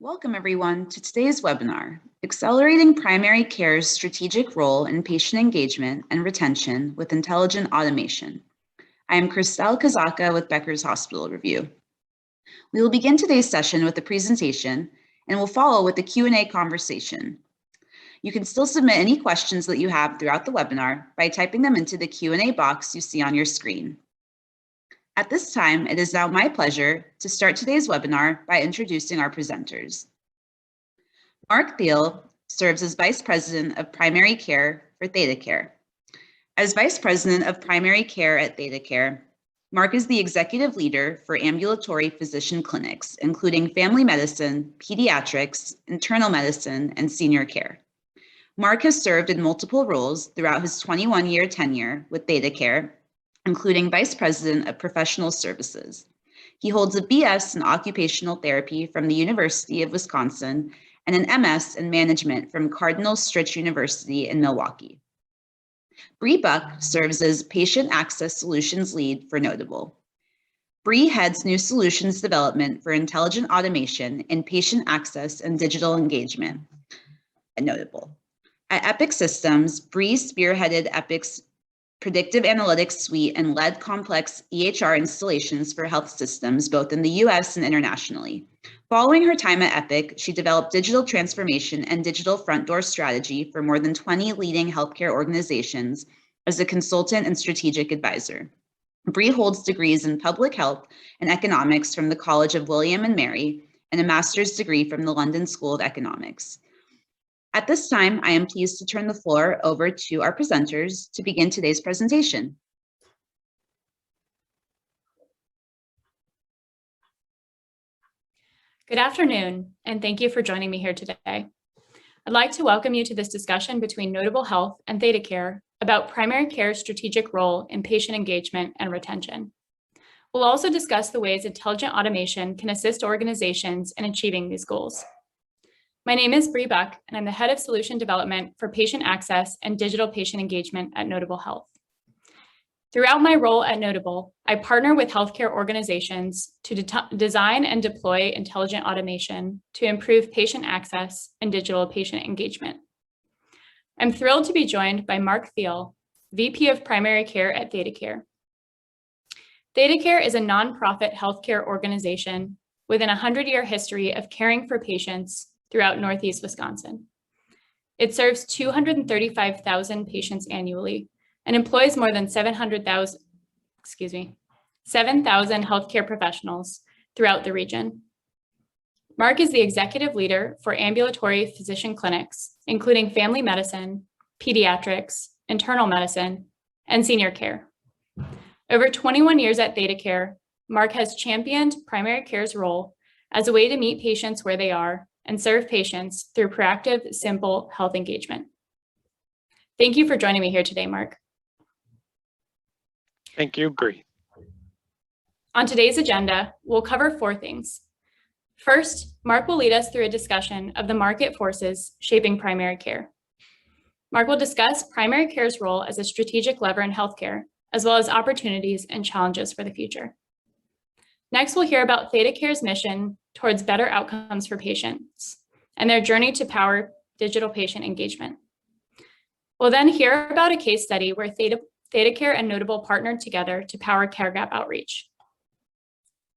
Welcome everyone to today's webinar, Accelerating Primary Care's Strategic Role in Patient Engagement and Retention with Intelligent Automation. I am Christelle Kazaka with Becker's Hospital Review. We will begin today's session with a presentation and will follow with a Q&A conversation. You can still submit any questions that you have throughout the webinar by typing them into the Q&A box you see on your screen. At this time, it is now my pleasure to start today's webinar by introducing our presenters. Mark Thiel serves as Vice President of Primary Care for ThedaCare. As Vice President of Primary Care at ThedaCare, Mark is the executive leader for ambulatory physician clinics, including family medicine, pediatrics, internal medicine, and senior care. Mark has served in multiple roles throughout his 21-year tenure with ThedaCare, including Vice President of Professional Services. He holds a BS in Occupational Therapy from the University of Wisconsin and an MS in Management from Cardinal Stritch University in Milwaukee. Bree Buck serves as Patient Access Solutions Lead for Notable. Bree heads new solutions development for intelligent automation in patient access and digital engagement at Notable. At Epic Systems, Bree spearheaded Epic's predictive analytics suite and led complex EHR installations for health systems, both in the US and internationally. Following her time at Epic, she developed digital transformation and digital front door strategy for more than 20 leading healthcare organizations as a consultant and strategic advisor. Bree holds degrees in public health and economics from the College of William and Mary and a master's degree from the London School of Economics. At this time, I am pleased to turn the floor over to our presenters to begin today's presentation. Good afternoon, and thank you for joining me here today. I'd like to welcome you to this discussion between Notable Health and ThedaCare about primary care's strategic role in patient engagement and retention. We'll also discuss the ways intelligent automation can assist organizations in achieving these goals. My name is Bree Buck, and I'm the Head of Solution Development for Patient Access and Digital Patient Engagement at Notable Health. Throughout my role at Notable, I partner with healthcare organizations to design and deploy intelligent automation to improve patient access and digital patient engagement. I'm thrilled to be joined by Mark Thiel, VP of Primary Care at ThedaCare. ThedaCare is a nonprofit healthcare organization with an 100-year history of caring for patients throughout Northeast Wisconsin. It serves 235,000 patients annually and employs more than 7,000 healthcare professionals throughout the region. Mark is the executive leader for ambulatory physician clinics, including family medicine, pediatrics, internal medicine, and senior care. Over 21 years at ThedaCare, Mark has championed primary care's role as a way to meet patients where they are and serve patients through proactive, simple health engagement. Thank you for joining me here today, Mark. Thank you, Bree. On today's agenda, we'll cover 4 things. First, Mark will lead us through a discussion of the market forces shaping primary care. Mark will discuss primary care's role as a strategic lever in healthcare, as well as opportunities and challenges for the future. Next, we'll hear about ThedaCare's mission towards better outcomes for patients and their journey to power digital patient engagement. We'll then hear about a case study where ThedaCare and Notable partnered together to power care gap outreach.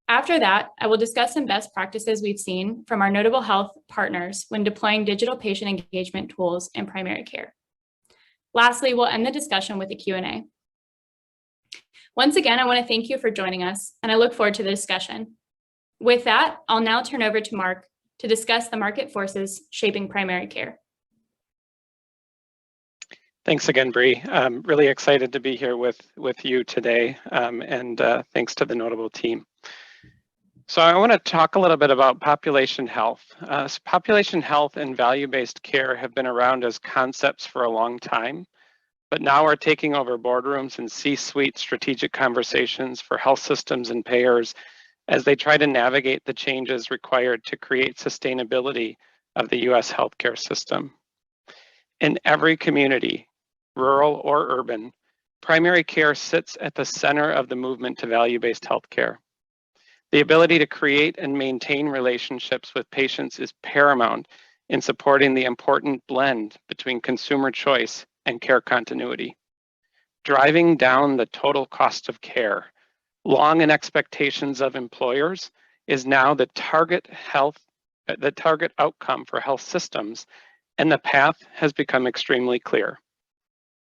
After that, I will discuss some best practices we've seen from our Notable Health partners when deploying digital patient engagement tools in primary care. Lastly, we'll end the discussion with a Q&A. Once again, I want to thank you for joining us, and I look forward to the discussion. With that, I'll now turn over to Mark to discuss the market forces shaping primary care. Thanks again, Bree. I'm really excited to be here with you today, and thanks to the Notable team. So I want to talk a little bit about population health. Population health and value-based care have been around as concepts for a long time, but now are taking over boardrooms and C-suite strategic conversations for health systems and payers as they try to navigate the changes required to create sustainability of the US healthcare system. In every community, rural or urban, primary care sits at the center of the movement to value-based healthcare. The ability to create and maintain relationships with patients is paramount in supporting the important blend between consumer choice and care continuity. Driving down the total cost of care, long in expectations of employers, is now the target outcome for health systems, and the path has become extremely clear.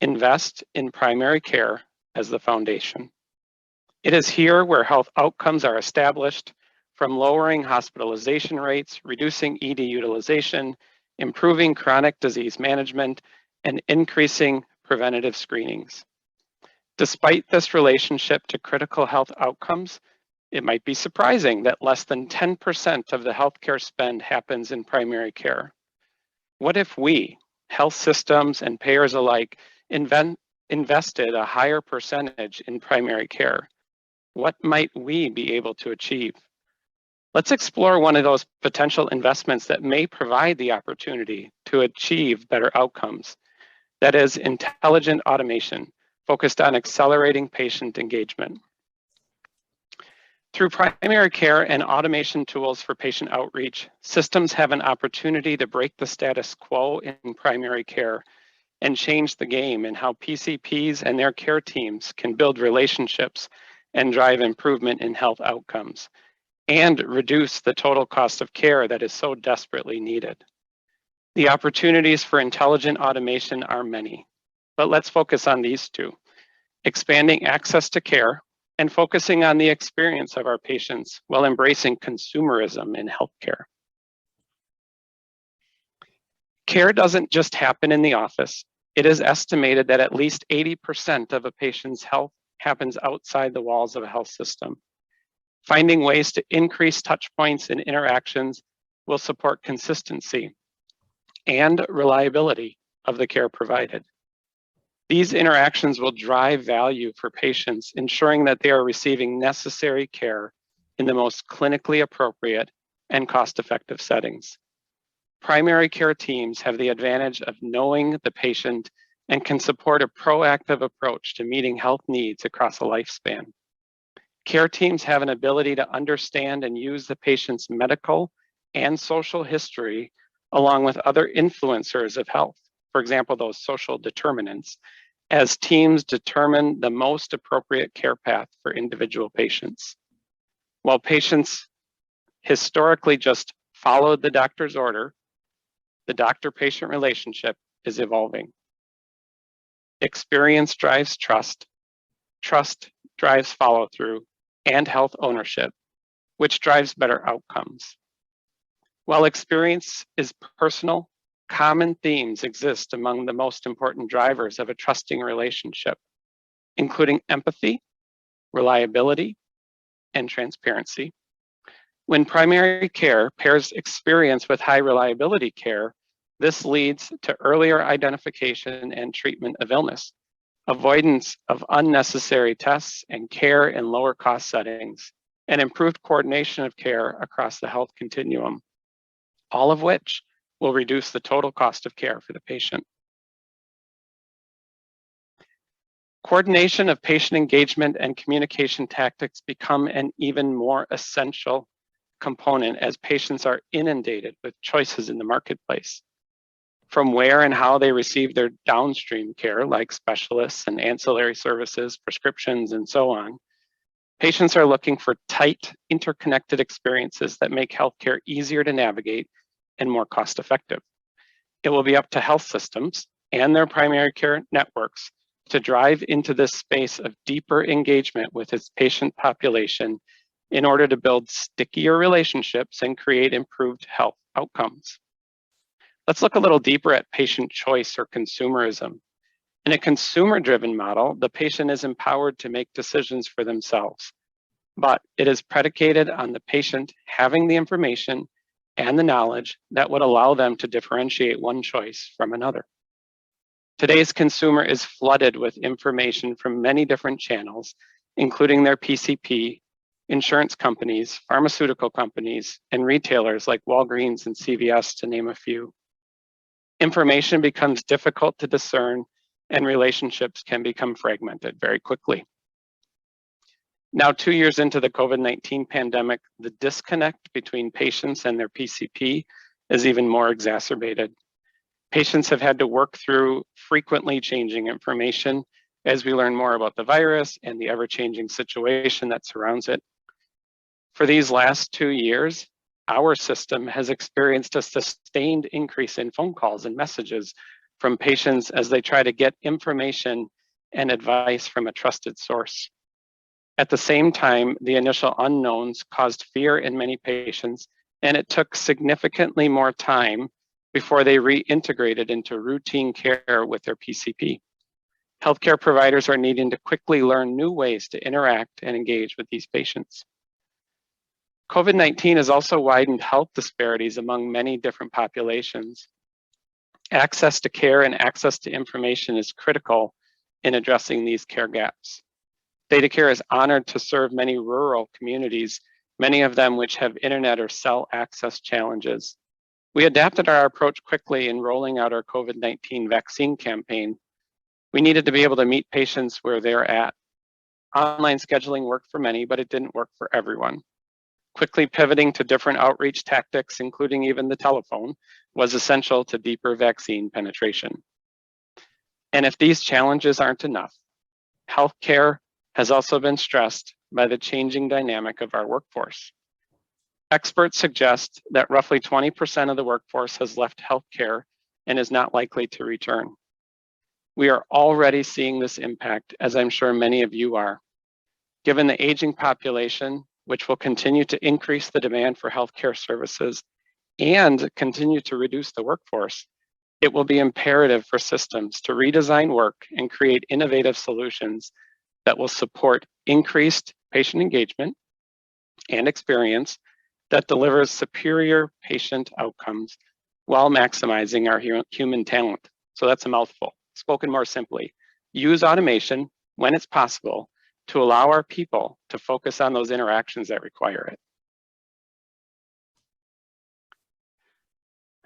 Invest in primary care as the foundation. It is here where health outcomes are established, from lowering hospitalization rates, reducing ED utilization, improving chronic disease management, and increasing preventative screenings. Despite this relationship to critical health outcomes, it might be surprising that less than 10% of the healthcare spend happens in primary care. What if we, health systems and payers alike, invested a higher percentage in primary care? What might we be able to achieve? Let's explore one of those potential investments that may provide the opportunity to achieve better outcomes. That is intelligent automation, focused on accelerating patient engagement. Through primary care and automation tools for patient outreach, systems have an opportunity to break the status quo in primary care and change the game in how PCPs and their care teams can build relationships and drive improvement in health outcomes, and reduce the total cost of care that is so desperately needed. The opportunities for intelligent automation are many, but let's focus on these two: expanding access to care and focusing on the experience of our patients while embracing consumerism in healthcare. Care doesn't just happen in the office. It is estimated that at least 80% of a patient's health happens outside the walls of a health system. Finding ways to increase touch points and interactions will support consistency and reliability of the care provided. These interactions will drive value for patients, ensuring that they are receiving necessary care in the most clinically appropriate and cost-effective settings. Primary care teams have the advantage of knowing the patient and can support a proactive approach to meeting health needs across a lifespan. Care teams have an ability to understand and use the patient's medical and social history, along with other influencers of health, for example, those social determinants, as teams determine the most appropriate care path for individual patients. While patients historically just followed the doctor's order, the doctor-patient relationship is evolving. Experience drives trust, trust drives follow-through, and health ownership, which drives better outcomes. While experience is personal, common themes exist among the most important drivers of a trusting relationship, including empathy, reliability, and transparency. When primary care pairs experience with high reliability care, this leads to earlier identification and treatment of illness, avoidance of unnecessary tests and care in lower cost settings, and improved coordination of care across the health continuum, all of which will reduce the total cost of care for the patient. Coordination of patient engagement and communication tactics become an even more essential component as patients are inundated with choices in the marketplace. From where and how they receive their downstream care, like specialists and ancillary services, prescriptions, and so on, patients are looking for tight, interconnected experiences that make healthcare easier to navigate and more cost-effective. It will be up to health systems and their primary care networks to drive into this space of deeper engagement with its patient population in order to build stickier relationships and create improved health outcomes. Let's look a little deeper at patient choice or consumerism. In a consumer-driven model, the patient is empowered to make decisions for themselves, but it is predicated on the patient having the information and the knowledge that would allow them to differentiate one choice from another. Today's consumer is flooded with information from many different channels, including their PCP, insurance companies, pharmaceutical companies, and retailers like Walgreens and CVS, to name a few. Information becomes difficult to discern, and relationships can become fragmented very quickly. Now, 2 years into the COVID-19 pandemic, the disconnect between patients and their PCP is even more exacerbated. Patients have had to work through frequently changing information as we learn more about the virus and the ever-changing situation that surrounds it. For these last 2 years, our system has experienced a sustained increase in phone calls and messages from patients as they try to get information and advice from a trusted source. At the same time, the initial unknowns caused fear in many patients, and it took significantly more time before they reintegrated into routine care with their PCP. Healthcare providers are needing to quickly learn new ways to interact and engage with these patients. COVID-19 has also widened health disparities among many different populations. Access to care and access to information is critical in addressing these care gaps. ThedaCare is honored to serve many rural communities, many of them which have internet or cell access challenges. We adapted our approach quickly in rolling out our COVID-19 vaccine campaign. We needed to be able to meet patients where they're at. Online scheduling worked for many, but it didn't work for everyone. Quickly pivoting to different outreach tactics, including even the telephone, was essential to deeper vaccine penetration. And if these challenges aren't enough, healthcare has also been stressed by the changing dynamic of our workforce. Experts suggest that roughly 20% of the workforce has left healthcare and is not likely to return. We are already seeing this impact, as I'm sure many of you are. Given the aging population, which will continue to increase the demand for healthcare services and continue to reduce the workforce, it will be imperative for systems to redesign work and create innovative solutions that will support increased patient engagement and experience that delivers superior patient outcomes while maximizing our human talent. So that's a mouthful. Spoken more simply, use automation when it's possible to allow our people to focus on those interactions that require it.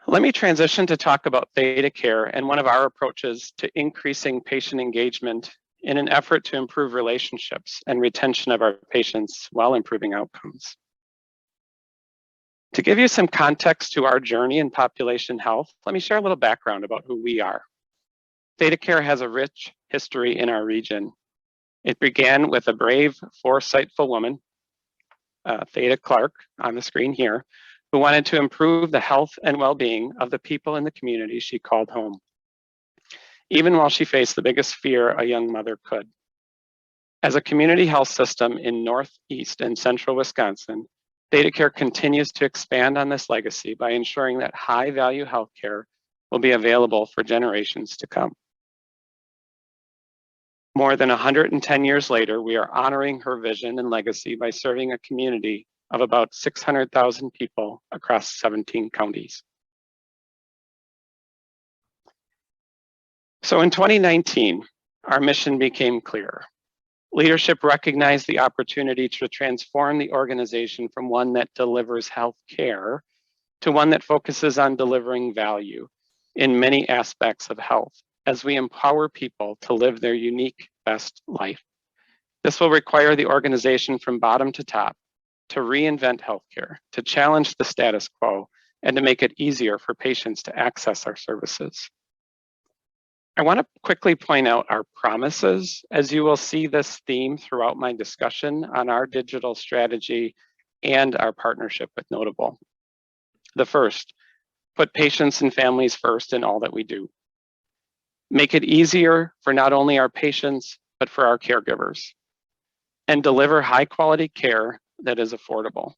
Let me transition to talk about ThedaCare and one of our approaches to increasing patient engagement in an effort to improve relationships and retention of our patients while improving outcomes. To give you some context to our journey in population health, let me share a little background about who we are. ThedaCare has a rich history in our region. It began with a brave, foresightful woman, Theda Clark on the screen here, who wanted to improve the health and well-being of the people in the community she called home, even while she faced the biggest fear a young mother could. As a community health system in northeast and central Wisconsin, ThedaCare continues to expand on this legacy by ensuring that high-value healthcare will be available for generations to come. More than 110 years later, we are honoring her vision and legacy by serving a community of about 600,000 people across 17 counties. So in 2019, our mission became clear. Leadership recognized the opportunity to transform the organization from one that delivers health care to one that focuses on delivering value in many aspects of health as we empower people to live their unique best life. This will require the organization from bottom to top to reinvent healthcare, to challenge the status quo, and to make it easier for patients to access our services. I want to quickly point out our promises, as you will see this theme throughout my discussion on our digital strategy and our partnership with Notable. The first, put patients and families first in all that we do. Make it easier for not only our patients, but for our caregivers. And deliver high quality care that is affordable.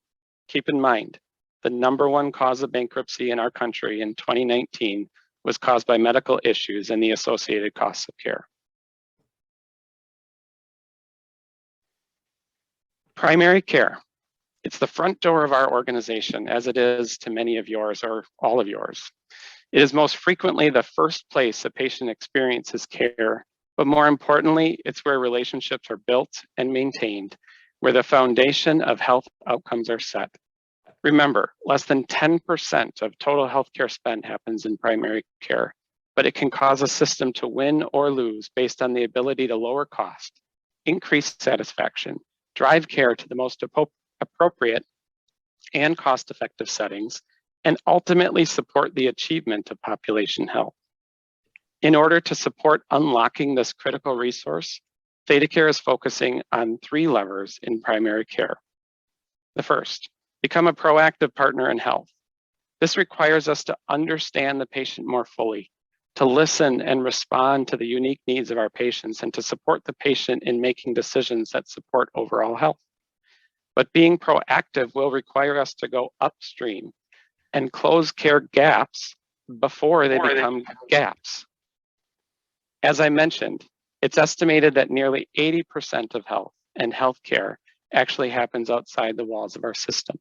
Keep in mind, the #1 cause of bankruptcy in our country in 2019 was caused by medical issues and the associated costs of care. Primary care. It's the front door of our organization, as it is to many of yours or all of yours. It is most frequently the first place a patient experiences care, but more importantly, it's where relationships are built and maintained, where the foundation of health outcomes are set. Remember, less than 10% of total healthcare spend happens in primary care, but it can cause a system to win or lose based on the ability to lower cost, increase satisfaction, drive care to the most appropriate and cost-effective settings, and ultimately support the achievement of population health. In order to support unlocking this critical resource, ThedaCare is focusing on 3 levers in primary care. The first, become a proactive partner in health. This requires us to understand the patient more fully, to listen and respond to the unique needs of our patients, and to support the patient in making decisions that support overall health. But being proactive will require us to go upstream and close care gaps before they become gaps. As I mentioned, it's estimated that nearly 80% of health and healthcare actually happens outside the walls of our system.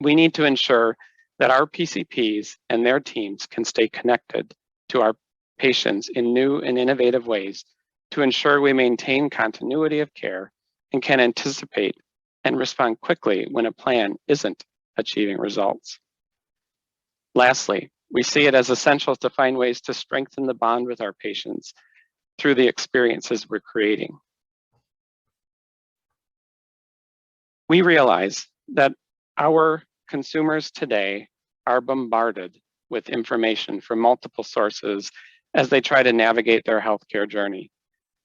We need to ensure that our PCPs and their teams can stay connected to our patients in new and innovative ways to ensure we maintain continuity of care and can anticipate and respond quickly when a plan isn't achieving results. Lastly, we see it as essential to find ways to strengthen the bond with our patients through the experiences we're creating. We realize that our consumers today are bombarded with information from multiple sources as they try to navigate their healthcare journey.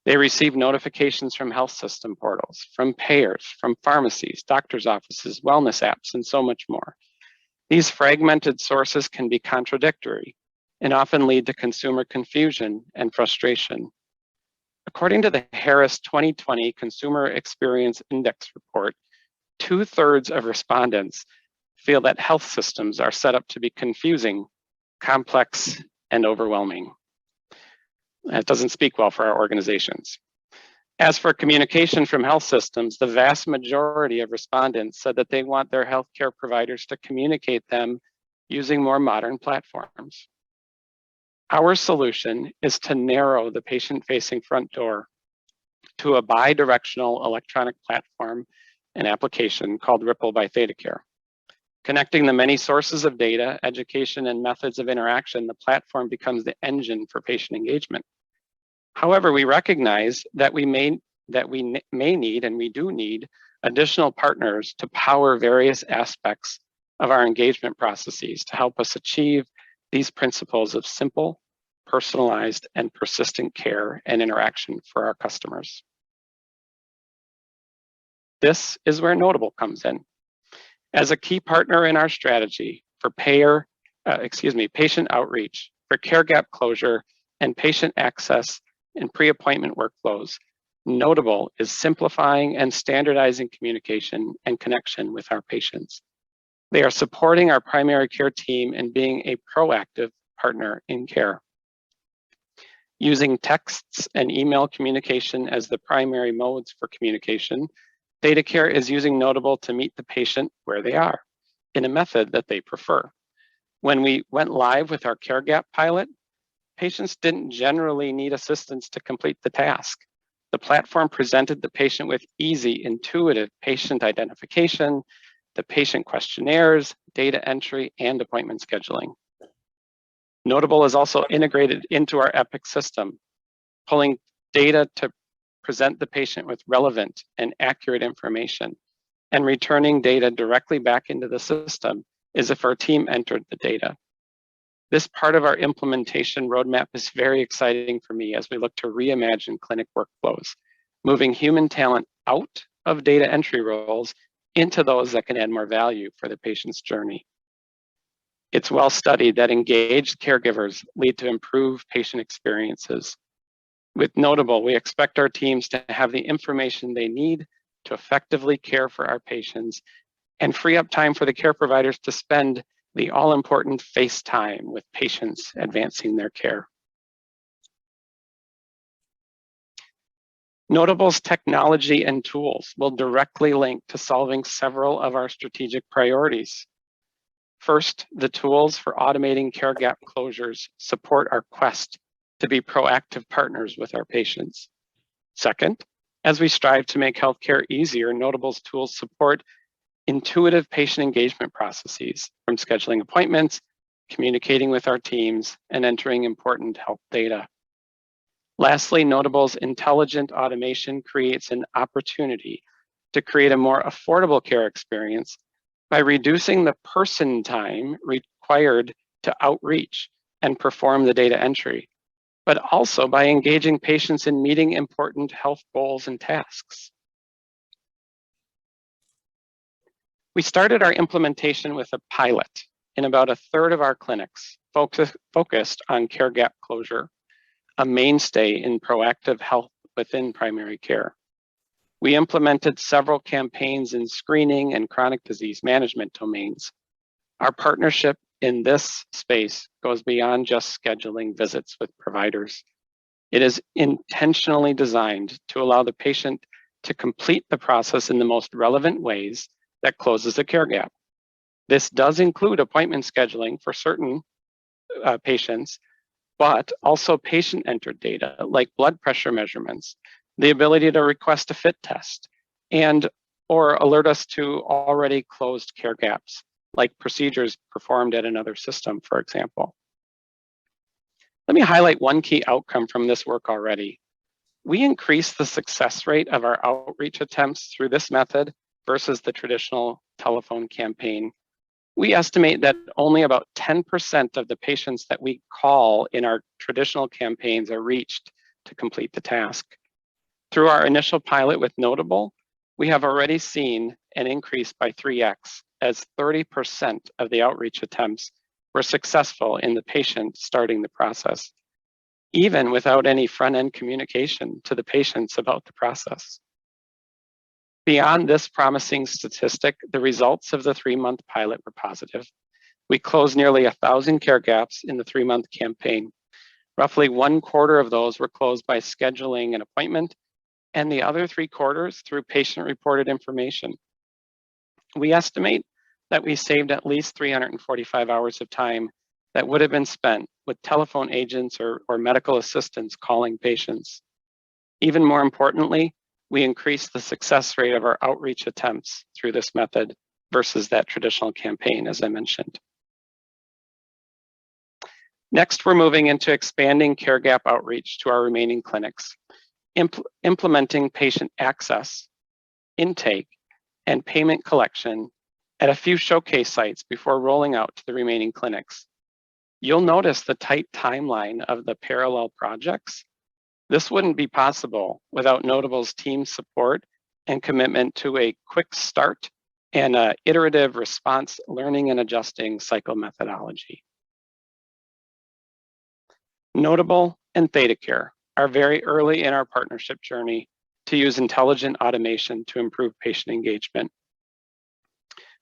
They receive notifications from health system portals, from payers, from pharmacies, doctors' offices, wellness apps, and so much more. These fragmented sources can be contradictory and often lead to consumer confusion and frustration. According to the Harris 2020 Consumer Experience Index report, 2/3 of respondents feel that health systems are set up to be confusing, complex, and overwhelming. That doesn't speak well for our organizations. As for communication from health systems, the vast majority of respondents said that they want their healthcare providers to communicate them using more modern platforms. Our solution is to narrow the patient-facing front door to a bi-directional electronic platform and application called Ripple by ThedaCare. Connecting the many sources of data, education, and methods of interaction, the platform becomes the engine for patient engagement. However, we recognize that we may need, and we do need, additional partners to power various aspects of our engagement processes to help us achieve these principles of simple, personalized, and persistent care and interaction for our customers. This is where Notable comes in. As a key partner in our strategy for patient outreach, for care gap closure, and patient access and pre-appointment workflows, Notable is simplifying and standardizing communication and connection with our patients. They are supporting our primary care team in being a proactive partner in care. Using texts and email communication as the primary modes for communication, ThedaCare is using Notable to meet the patient where they are in a method that they prefer. When we went live with our care gap pilot, patients didn't generally need assistance to complete the task. The platform presented the patient with easy, intuitive patient identification, the patient questionnaires, data entry, and appointment scheduling. Notable is also integrated into our Epic system, pulling data to present the patient with relevant and accurate information, and returning data directly back into the system as if our team entered the data. This part of our implementation roadmap is very exciting for me as we look to reimagine clinic workflows, moving human talent out of data entry roles into those that can add more value for the patient's journey. It's well studied that engaged caregivers lead to improved patient experiences. With Notable, we expect our teams to have the information they need to effectively care for our patients and free up time for the care providers to spend the all-important face time with patients advancing their care. Notable's technology and tools will directly link to solving several of our strategic priorities. First, the tools for automating care gap closures support our quest to be proactive partners with our patients. Second, as we strive to make healthcare easier, Notable's tools support intuitive patient engagement processes, from scheduling appointments, communicating with our teams, and entering important health data. Lastly, Notable's intelligent automation creates an opportunity to create a more affordable care experience by reducing the person time required to outreach and perform the data entry, but also by engaging patients in meeting important health goals and tasks. We started our implementation with a pilot in about a third of our clinics, focused on care gap closure, a mainstay in proactive health within primary care. We implemented several campaigns in screening and chronic disease management domains. Our partnership in this space goes beyond just scheduling visits with providers. It is intentionally designed to allow the patient to complete the process in the most relevant ways that closes the care gap. This does include appointment scheduling for certain patients, but also patient-entered data like blood pressure measurements, the ability to request a fit test, and or alert us to already closed care gaps, like procedures performed at another system, for example. Let me highlight one key outcome from this work already. We increased the success rate of our outreach attempts through this method versus the traditional telephone campaign. We estimate that only about 10% of the patients that we call in our traditional campaigns are reached to complete the task. Through our initial pilot with Notable, we have already seen an increase by 3x, as 30% of the outreach attempts were successful in the patient starting the process, even without any front-end communication to the patients about the process. Beyond this promising statistic, the results of the 3-month pilot were positive. We closed nearly 1,000 care gaps in the 3-month campaign. Roughly 1/4 of those were closed by scheduling an appointment, and the other 3/4 through patient-reported information. We estimate that we saved at least 345 hours of time that would have been spent with telephone agents or medical assistants calling patients. Even more importantly, we increased the success rate of our outreach attempts through this method versus that traditional campaign, as I mentioned. Next, we're moving into expanding care gap outreach to our remaining clinics, implementing patient access, intake, and payment collection at a few showcase sites before rolling out to the remaining clinics. You'll notice the tight timeline of the parallel projects. This wouldn't be possible without Notable's team support and commitment to a quick start and an iterative response learning and adjusting cycle methodology. Notable and ThedaCare are very early in our partnership journey to use intelligent automation to improve patient engagement.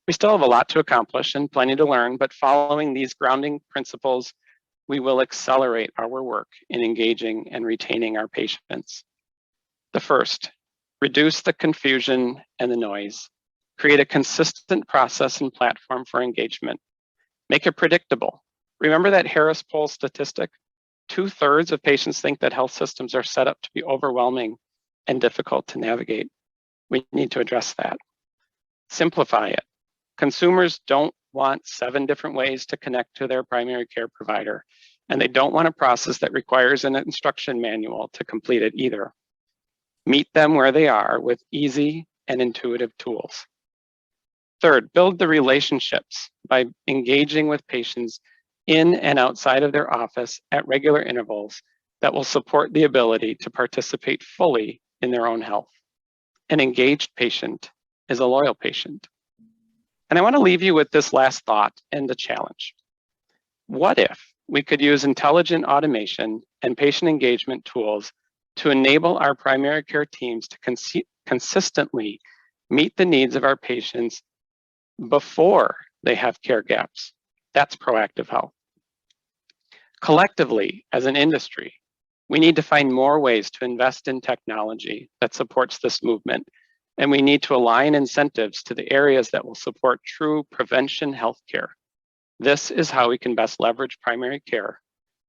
We still have a lot to accomplish and plenty to learn, but following these grounding principles, we will accelerate our work in engaging and retaining our patients. The first, reduce the confusion and the noise. Create a consistent process and platform for engagement. Make it predictable. Remember that Harris poll statistic? 2/3 of patients think that health systems are set up to be overwhelming and difficult to navigate. We need to address that. Simplify it. Consumers don't want 7 different ways to connect to their primary care provider, and they don't want a process that requires an instruction manual to complete it either. Meet them where they are with easy and intuitive tools. Third, build the relationships by engaging with patients in and outside of their office at regular intervals that will support the ability to participate fully in their own health. An engaged patient is a loyal patient. And I want to leave you with this last thought and the challenge. What if we could use intelligent automation and patient engagement tools to enable our primary care teams to consistently meet the needs of our patients before they have care gaps? That's proactive health. Collectively, as an industry, we need to find more ways to invest in technology that supports this movement, and we need to align incentives to the areas that will support true prevention healthcare. This is how we can best leverage primary care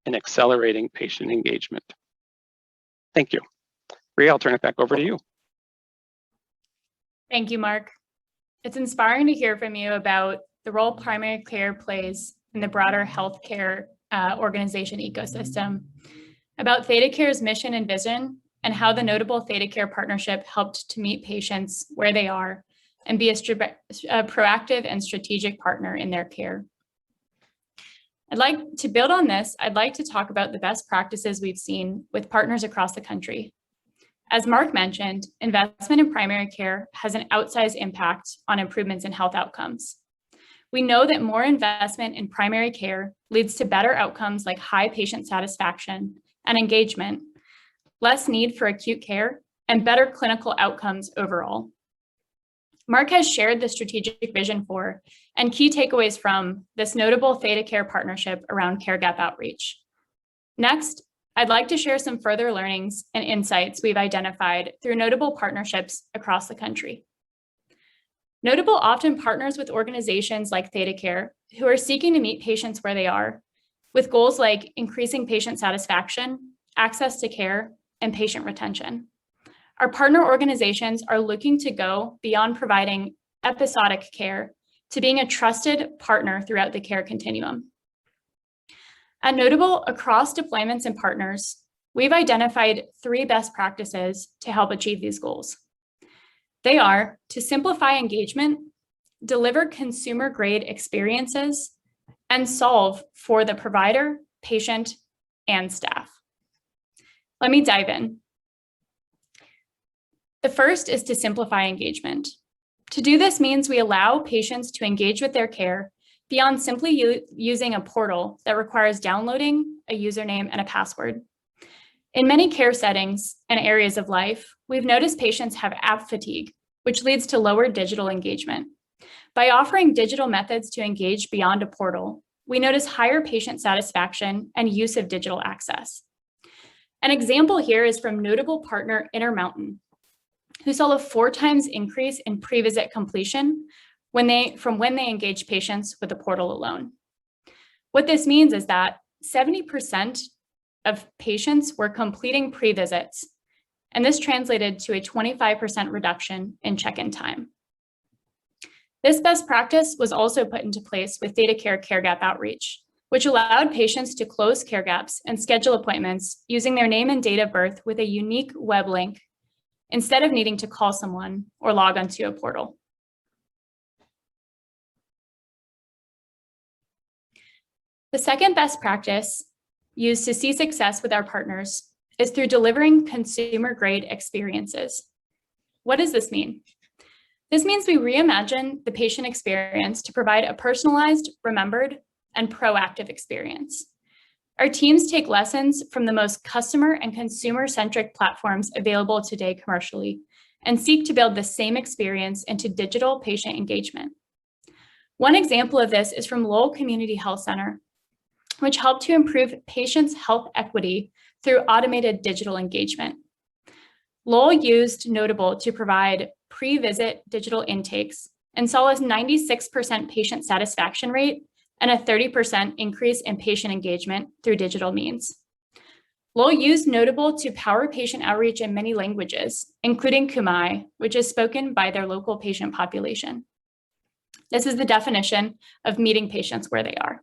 in accelerating patient engagement. Thank you. Bree, I'll turn it back over to you. Thank you, Mark. It's inspiring to hear from you about the role primary care plays in the broader healthcare organization ecosystem, about ThedaCare's mission and vision, and how the Notable Theta Care partnership helped to meet patients where they are and be a proactive and strategic partner in their care. I'd like to build on this. I'd like to talk about the best practices we've seen with partners across the country. As Mark mentioned, investment in primary care has an outsized impact on improvements in health outcomes. We know that more investment in primary care leads to better outcomes like high patient satisfaction and engagement, less need for acute care, and better clinical outcomes overall. Mark has shared the strategic vision for and key takeaways from this Notable Theta Care partnership around care gap outreach. Next, I'd like to share some further learnings and insights we've identified through notable partnerships across the country. Notable often partners with organizations like Theta Care who are seeking to meet patients where they are, with goals like increasing patient satisfaction, access to care, and patient retention. Our partner organizations are looking to go beyond providing episodic care to being a trusted partner throughout the care continuum. At Notable, across deployments and partners, we've identified 3 best practices to help achieve these goals. They are to simplify engagement, deliver consumer-grade experiences, and solve for the provider, patient, and staff. Let me dive in. The first is to simplify engagement. To do this means we allow patients to engage with their care beyond simply using a portal that requires downloading a username and a password. In many care settings and areas of life, we've noticed patients have app fatigue, which leads to lower digital engagement. By offering digital methods to engage beyond a portal, we notice higher patient satisfaction and use of digital access. An example here is from notable partner Intermountain, who saw a 4 times increase in pre-visit completion from when they engaged patients with the portal alone. What this means is that 70% of patients were completing pre-visits, and this translated to a 25% reduction in check-in time. This best practice was also put into place with Theta Care Care Gap Outreach, which allowed patients to close care gaps and schedule appointments using their name and date of birth with a unique web link, instead of needing to call someone or log onto a portal. The second best practice used to see success with our partners is through delivering consumer-grade experiences. What does this mean? This means we reimagine the patient experience to provide a personalized, remembered, and proactive experience. Our teams take lessons from the most customer and consumer-centric platforms available today commercially and seek to build the same experience into digital patient engagement. One example of this is from Lowell Community Health Center, which helped to improve patients' health equity through automated digital engagement. Lowell used Notable to provide pre-visit digital intakes and saw a 96% patient satisfaction rate and a 30% increase in patient engagement through digital means. Lowell used Notable to power patient outreach in many languages, including Khmer, which is spoken by their local patient population. This is the definition of meeting patients where they are.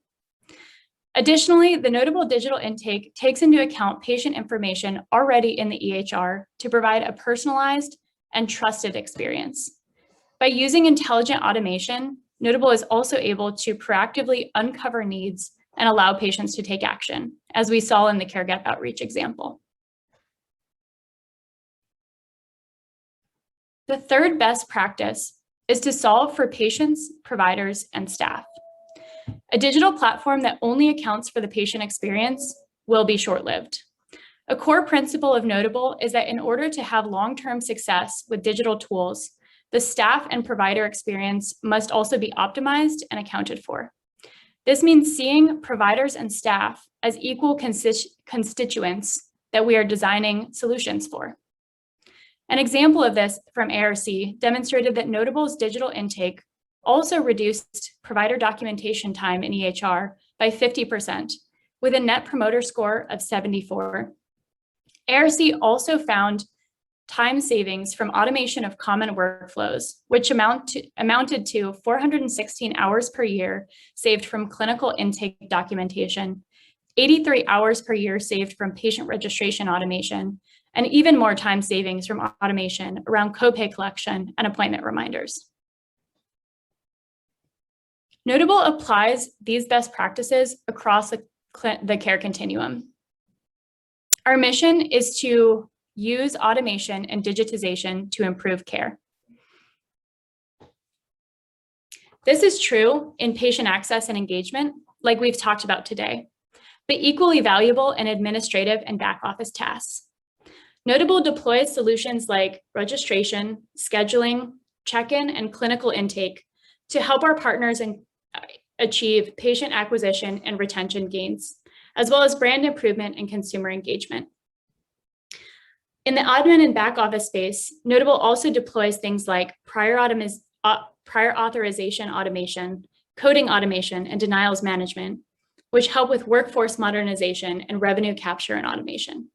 Additionally, the Notable digital intake takes into account patient information already in the EHR to provide a personalized and trusted experience. By using intelligent automation, Notable is also able to proactively uncover needs and allow patients to take action, as we saw in the Care Gap Outreach example. The third best practice is to solve for patients, providers, and staff. A digital platform that only accounts for the patient experience will be short-lived. A core principle of Notable is that in order to have long-term success with digital tools, the staff and provider experience must also be optimized and accounted for. This means seeing providers and staff as equal constituents that we are designing solutions for. An example of this from ARC demonstrated that Notable's digital intake also reduced provider documentation time in EHR by 50%, with a net promoter score of 74. ARC also found time savings from automation of common workflows, which amounted to 416 hours per year saved from clinical intake documentation, 83 hours per year saved from patient registration automation, and even more time savings from automation around copay collection and appointment reminders. Notable applies these best practices across the care continuum. Our mission is to use automation and digitization to improve care. This is true in patient access and engagement, like we've talked about today, but equally valuable in administrative and back office tasks. Notable deploys solutions like registration, scheduling, check-in, and clinical intake to help our partners achieve patient acquisition and retention gains, as well as brand improvement and consumer engagement. In the admin and back office space, Notable also deploys things like prior authorization automation, coding automation, and denials management, which help with workforce modernization and revenue capture and automation.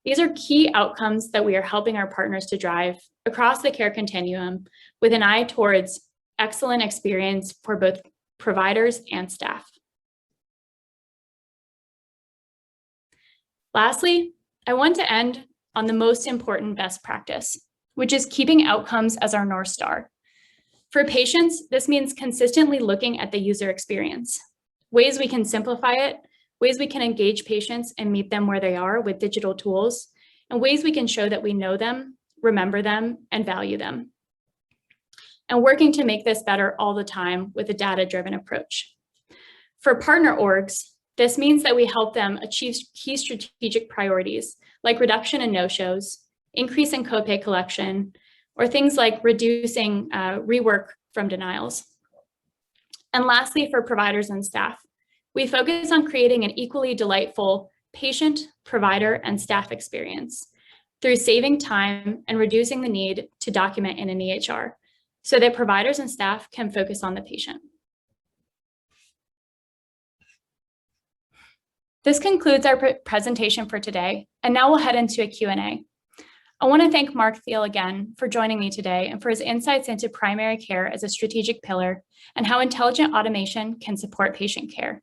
These are key outcomes that we are helping our partners to drive across the care continuum with an eye towards excellent experience for both providers and staff. Lastly, I want to end on the most important best practice, which is keeping outcomes as our North Star. For patients, this means consistently looking at the user experience, ways we can simplify it, ways we can engage patients and meet them where they are with digital tools, and ways we can show that we know them, remember them, and value them. And working to make this better all the time with a data-driven approach. For partner orgs, this means that we help them achieve key strategic priorities like reduction in no-shows, increase in copay collection, or things like reducing rework from denials. And lastly, for providers and staff, we focus on creating an equally delightful patient, provider, and staff experience through saving time and reducing the need to document in an EHR so that providers and staff can focus on the patient. This concludes our presentation for today, and now we'll head into a Q&A. I want to thank Mark Thiel again for joining me today and for his insights into primary care as a strategic pillar and how intelligent automation can support patient care.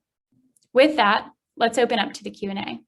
With that, let's open up to the Q&A.